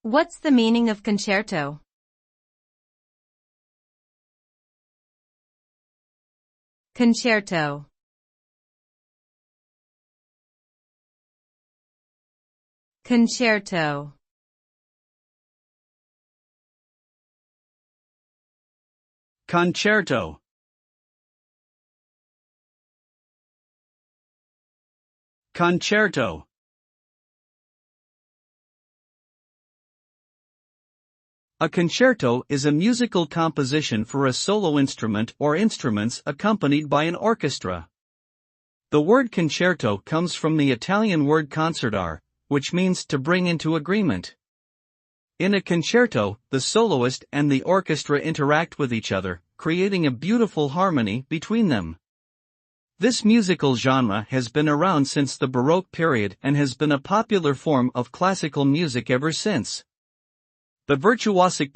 What's the meaning of concerto? Concerto. Concerto. Concerto. Concerto. A concerto is a musical composition for a solo instrument or instruments accompanied by an orchestra. The word concerto comes from the Italian word concertare, which means to bring into agreement. In a concerto, the soloist and the orchestra interact with each other, creating a beautiful harmony between them. This musical genre has been around since the Baroque period and has been a popular form of classical music ever since. The virtuosic